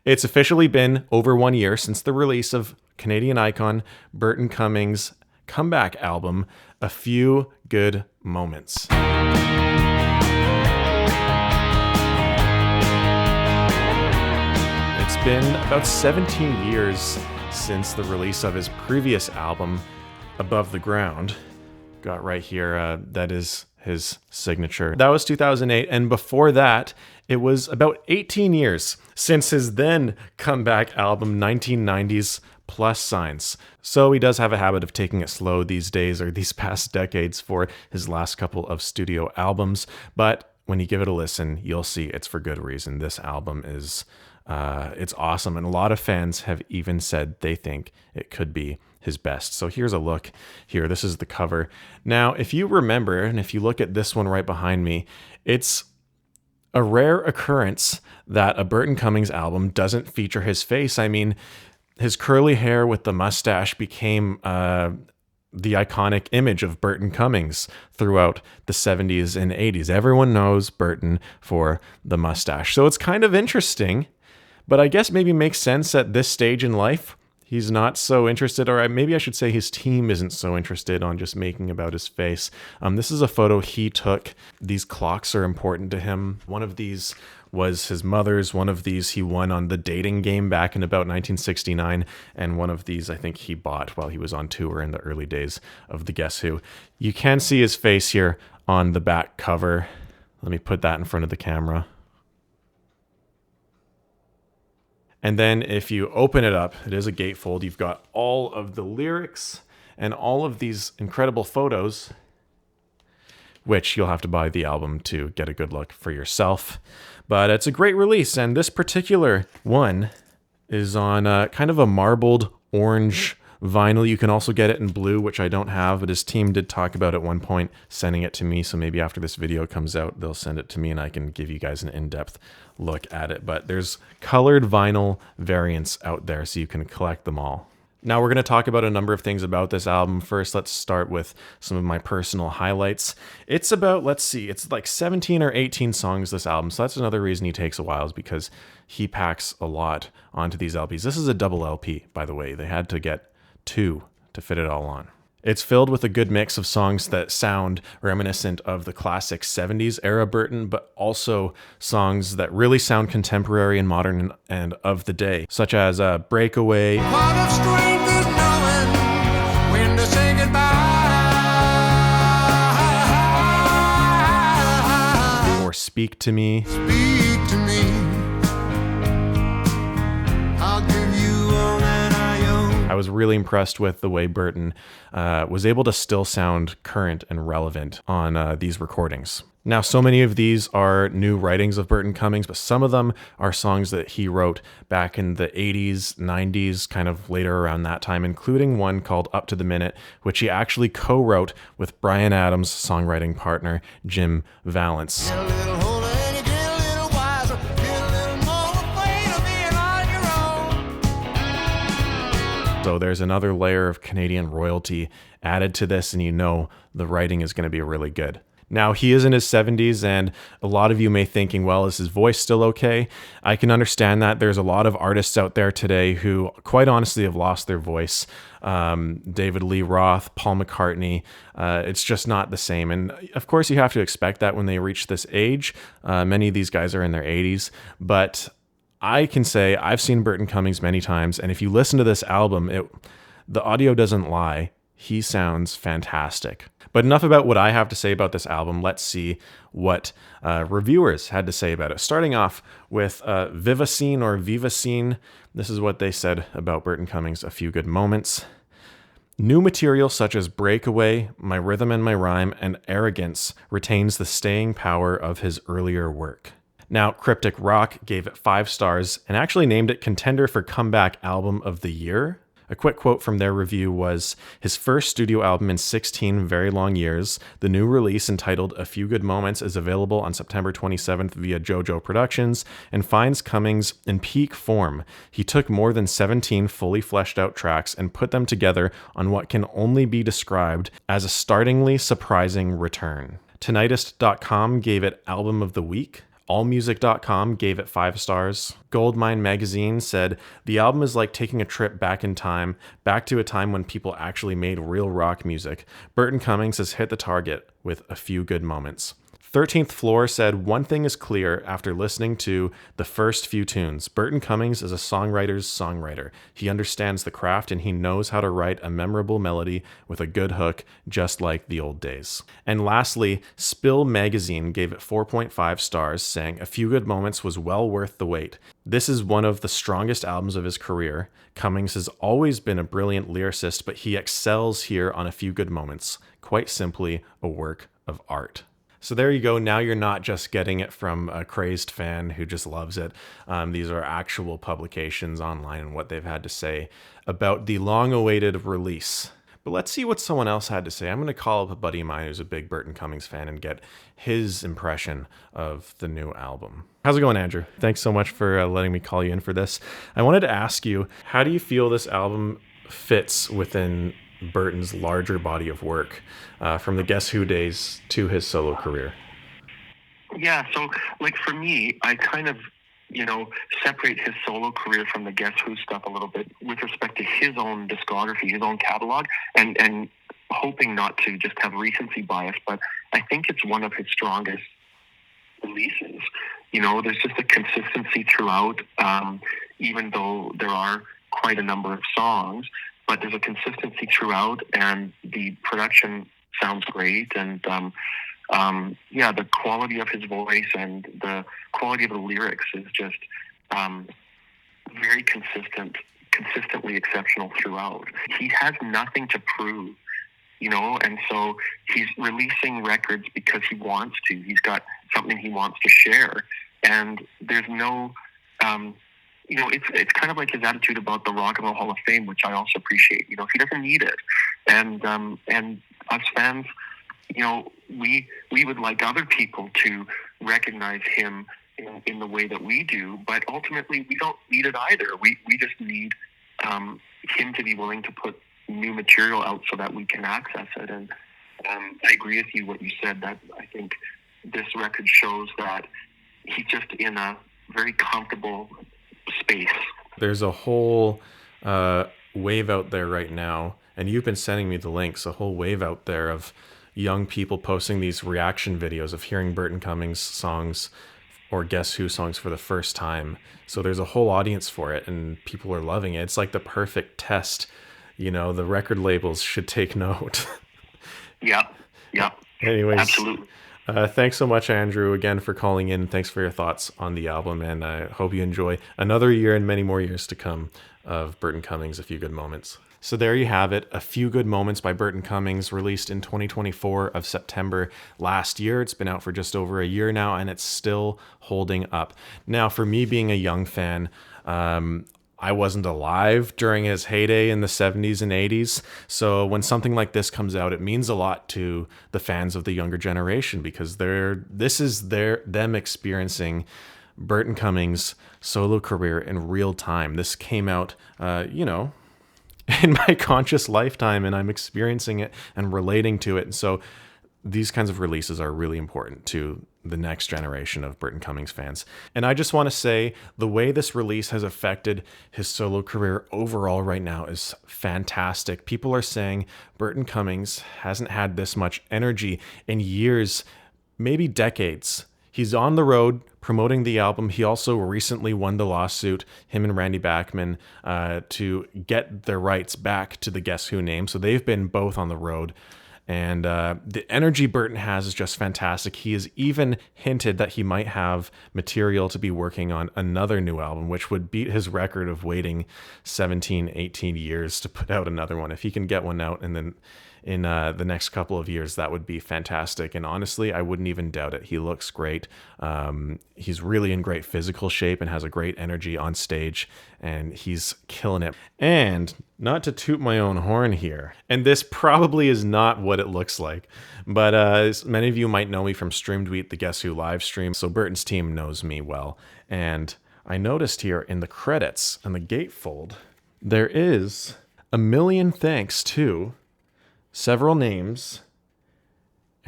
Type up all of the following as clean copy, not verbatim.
It's officially been over 1 year since the release of Canadian icon Burton Cummings' comeback album, A Few Good Moments. It's been about 17 years since the release of his previous album, Above the Ground. Got right here, that is his signature. That was 2008, and before that, it was about 18 years since his then comeback album, 1990's Plus Signs. So he does have a habit of taking it slow these days, or these past decades, for his last couple of studio albums, but when you give it a listen, you'll see it's for good reason. This album is it's awesome, and a lot of fans have even said they think it could be his best. So here's a look here. This is the cover. Now, if you remember, and if you look at this one right behind me, it's a rare occurrence that a Burton Cummings album doesn't feature his face. I mean, his curly hair with the mustache became the iconic image of Burton Cummings throughout the 70s and 80s. Everyone knows Burton for the mustache. So it's kind of interesting, but I guess maybe makes sense at this stage in life. He's not so interested, or maybe I should say his team isn't so interested on just making about his face. This is a photo he took. These clocks are important to him. One of these was his mother's. One of these he won on the dating game back in about 1969. And one of these I think he bought while he was on tour in the early days of the Guess Who. You can see his face here on the back cover. Let me put that in front of the camera. And then if you open it up, it is a gatefold. You've got all of the lyrics and all of these incredible photos, which you'll have to buy the album to get a good look for yourself. But it's a great release, and this particular one is on kind of a marbled orange vinyl. You can also get it in blue, which I don't have, but his team did talk about at one point sending it to me, so maybe after this video comes out, they'll send it to me and I can give you guys an in-depth look at it. But there's colored vinyl variants out there, so you can collect them all. Now we're going to talk about a number of things about this album. First, let's start with some of my personal highlights. It's about, let's see, it's like 17 or 18 songs, this album, so that's another reason he takes a while, is because he packs a lot onto these LPs. This is a double LP, by the way. They had to get 2 to fit it all on. It's filled with a good mix of songs that sound reminiscent of the classic 70s era Burton, but also songs that really sound contemporary and modern and of the day, such as Breakaway, What a strength is knowing when to say goodbye. or Speak to Me. Speak to me. I'll give you all that I own. I was really impressed with the way Burton was able to still sound current and relevant on these recordings. Now, so many of these are new writings of Burton Cummings, but some of them are songs that he wrote back in the 80s, 90s, kind of later around that time, including one called Up to the Minute, which he actually co-wrote with Bryan Adams' songwriting partner, Jim Vallance. Get a little older and you get a little wiser. Get a little more afraid of being on your own. So there's another layer of Canadian royalty added to this, and you know the writing is going to be really good. Now, he is in his 70s, and a lot of you may thinking, well, is his voice still okay? I can understand that. There's a lot of artists out there today who, quite honestly, have lost their voice. David Lee Roth, Paul McCartney, it's just not the same. And of course, you have to expect that when they reach this age. Many of these guys are in their 80s, but I can say I've seen Burton Cummings many times, and if you listen to this album, the audio doesn't lie. He sounds fantastic. But enough about what I have to say about this album. Let's see what reviewers had to say about it. Starting off with Vivacine or Vivacine. This is what they said about Burton Cummings' A Few Good Moments. New material such as Breakaway, My Rhythm and My Rhyme, and Arrogance retains the staying power of his earlier work. Now, Cryptic Rock gave it 5 stars and actually named it contender for Comeback Album of the Year. A quick quote from their review was, his first studio album in 16 very long years. The new release entitled A Few Good Moments is available on September 27th via JoJo Productions and finds Cummings in peak form. He took more than 17 fully fleshed out tracks and put them together on what can only be described as a startlingly surprising return. Tinnitus.com gave it Album of the Week. AllMusic.com gave it 5 stars. Goldmine Magazine said, the album is like taking a trip back in time, back to a time when people actually made real rock music. Burton Cummings has hit the target with a few good moments. 13th Floor said, one thing is clear after listening to the first few tunes. Burton Cummings is a songwriter's songwriter. He understands the craft and he knows how to write a memorable melody with a good hook, just like the old days. And lastly, Spill Magazine gave it 4.5 stars, saying, a few good moments was well worth the wait. This is one of the strongest albums of his career. Cummings has always been a brilliant lyricist, but he excels here on a few good moments. Quite simply, a work of art. So there you go. Now you're not just getting it from a crazed fan who just loves it. These are actual publications online and what they've had to say about the long-awaited release. But let's see what someone else had to say. I'm going to call up a buddy of mine who's a big Burton Cummings fan and get his impression of the new album. How's it going, Andrew? Thanks so much for letting me call you in for this. I wanted to ask you, how do you feel this album fits within Burton's larger body of work, from the Guess Who days to his solo career? Yeah, so like for me, I kind of, separate his solo career from the Guess Who stuff a little bit with respect to his own discography, his own catalog, and hoping not to just have recency bias, but I think it's one of his strongest releases. There's just a consistency throughout, even though there are quite a number of songs. But there's a consistency throughout, and the production sounds great, and the quality of his voice and the quality of the lyrics is just very consistently exceptional throughout. He has nothing to prove, and so he's releasing records because he wants to. He's got something he wants to share, and there's no... it's kind of like his attitude about the Rock and Roll Hall of Fame, which I also appreciate. He doesn't need it, and us fans, we would like other people to recognize him in the way that we do, but ultimately we don't need it either. We just need him to be willing to put new material out so that we can access it. And I agree with you what you said, that I think this record shows that he's just in a very comfortable space. There's a whole wave out there right now, and you've been sending me the links, a whole wave out there of young people posting these reaction videos of hearing Burton Cummings songs or Guess Who songs for the first time. So there's a whole audience for it, and people are loving it. It's like the perfect test. The record labels should take note. Yeah. Anyways, absolutely. Thanks so much, Andrew, again for calling in. Thanks for your thoughts on the album, and I hope you enjoy another year and many more years to come of Burton Cummings, A Few Good Moments. So there you have it, A Few Good Moments by Burton Cummings, released in 2024 of September last year. It's been out for just over a year now, and it's still holding up. Now, for me being a young fan, I wasn't alive during his heyday in the 70s and 80s. So when something like this comes out, it means a lot to the fans of the younger generation, because this is them experiencing Burton Cummings' solo career in real time. This came out, in my conscious lifetime, and I'm experiencing it and relating to it. And so these kinds of releases are really important to the next generation of Burton Cummings fans. And I just want to say the way this release has affected his solo career overall right now is fantastic. People are saying Burton Cummings hasn't had this much energy in years, maybe decades. He's on the road promoting the album. He also recently won the lawsuit, him and Randy Bachman, to get their rights back to the Guess Who name. So they've been both on the road. And the energy Burton has is just fantastic. He has even hinted that he might have material to be working on another new album, which would beat his record of waiting 17, 18 years to put out another one. If he can get one out and then in the next couple of years, that would be fantastic. And honestly, I wouldn't even doubt it. He looks great. He's really in great physical shape and has a great energy on stage, and he's killing it. And not to toot my own horn here, and this probably is not what it looks like, but as many of you might know me from Stream Tweet, the Guess Who live stream, so Burton's team knows me well. And I noticed here in the credits and the gatefold, there is a million thanks to several names,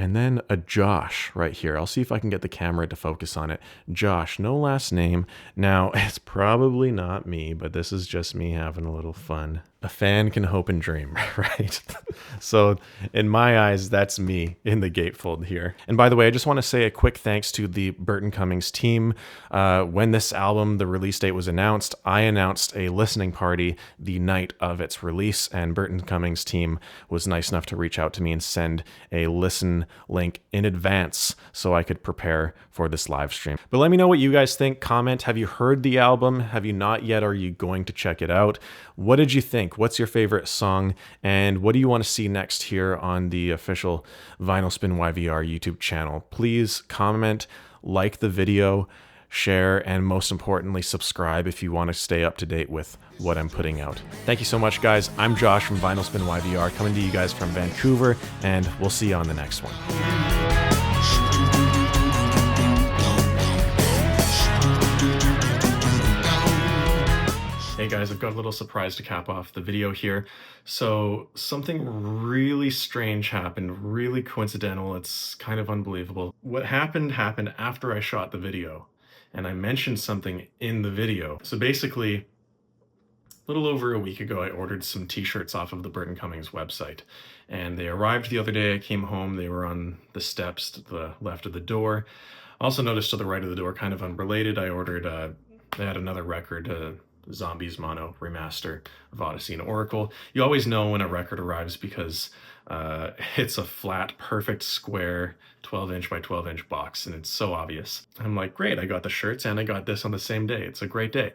And then a Josh right here. I'll see if I can get the camera to focus on it. Josh, no last name. Now, it's probably not me, but this is just me having a little fun. A fan can hope and dream, right? So in my eyes, that's me in the gatefold here. And by the way, I just want to say a quick thanks to the Burton Cummings team. When this album, the release date was announced, I announced a listening party the night of its release, and Burton Cummings team was nice enough to reach out to me and send a listen link in advance so I could prepare for this live stream. But let me know what you guys think. Comment, have you heard the album? Have you not yet? Are you going to check it out? What did you think? What's your favorite song? And what do you want to see next here on the official Vinyl Spin YVR YouTube channel? Please comment, like the video, share, and most importantly, subscribe if you want to stay up to date with what I'm putting out. Thank you so much, guys. I'm Josh from Vinyl Spin YVR, coming to you guys from Vancouver, and we'll see you on the next one. Hey guys, I've got a little surprise to cap off the video here. So something really strange happened, really coincidental. It's kind of unbelievable. What happened after I shot the video, and I mentioned something in the video. So basically, a little over a week ago, I ordered some t-shirts off of the Burton Cummings website, and they arrived the other day. I came home, they were on the steps to the left of the door. Also noticed to the right of the door, kind of unrelated, I ordered, they had another record, Zombies Mono remaster of Odyssey and Oracle. You always know when a record arrives because it's a flat, perfect square 12-inch by 12-inch box, and it's so obvious. I'm like, great, I got the shirts and I got this on the same day. It's a great day.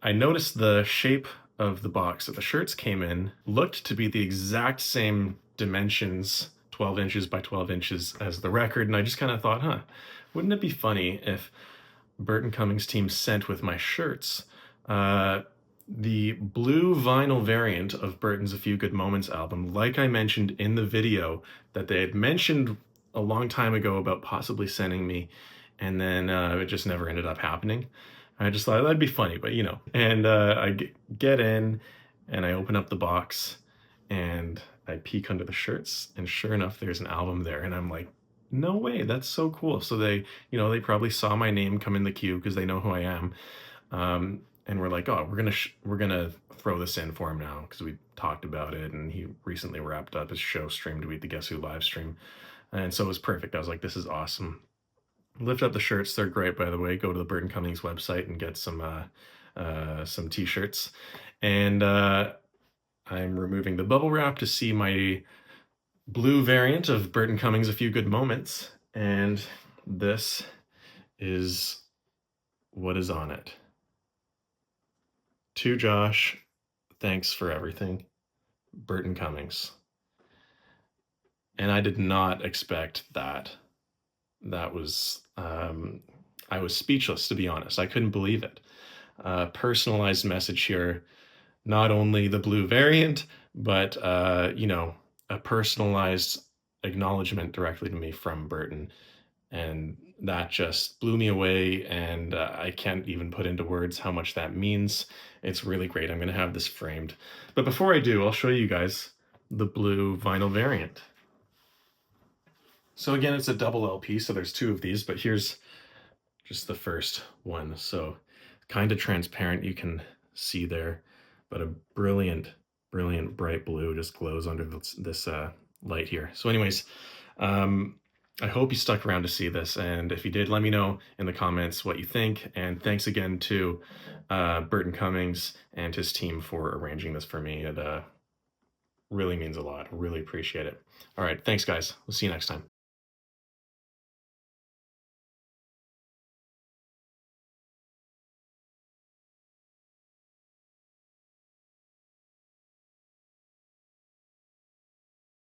I noticed the shape of the box that the shirts came in looked to be the exact same dimensions, 12 inches by 12 inches as the record, and I just kind of thought, wouldn't it be funny if Burton Cummings team sent with my shirts the blue vinyl variant of Burton's A Few Good Moments album, like I mentioned in the video that they had mentioned a long time ago about possibly sending me, and then it just never ended up happening. I just thought that'd be funny, but you know. And I get in, and I open up the box, and I peek under the shirts, and sure enough, there's an album there, and I'm like, no way, that's so cool. So they, they probably saw my name come in the queue because they know who I am. And we're like, oh, we're gonna throw this in for him now because we talked about it, and he recently wrapped up his show Stream to Eat the Guess Who live stream, and so it was perfect. I was like, this is awesome. Lift up the shirts; they're great, by the way. Go to the Burton Cummings website and get some t-shirts. And I'm removing the bubble wrap to see my blue variant of Burton Cummings A Few Good Moments, and this is what is on it. To Josh, thanks for everything, Burton Cummings. And I did not expect that. That was, I was speechless, to be honest. I couldn't believe it. Personalized message here, not only the blue variant, but, a personalized acknowledgement directly to me from Burton. And that just blew me away, and I can't even put into words how much that means. It's really great. I'm going to have this framed. But before I do, I'll show you guys the blue vinyl variant. So again, it's a double LP, so there's two of these, but here's just the first one. So kind of transparent, you can see there, but a brilliant, brilliant bright blue just glows under this light here. So anyways, I hope you stuck around to see this, and if you did, let me know in the comments what you think, and thanks again to Burton Cummings and his team for arranging this for me. It really means a lot. Really appreciate it. All right, thanks guys. We'll see you next time.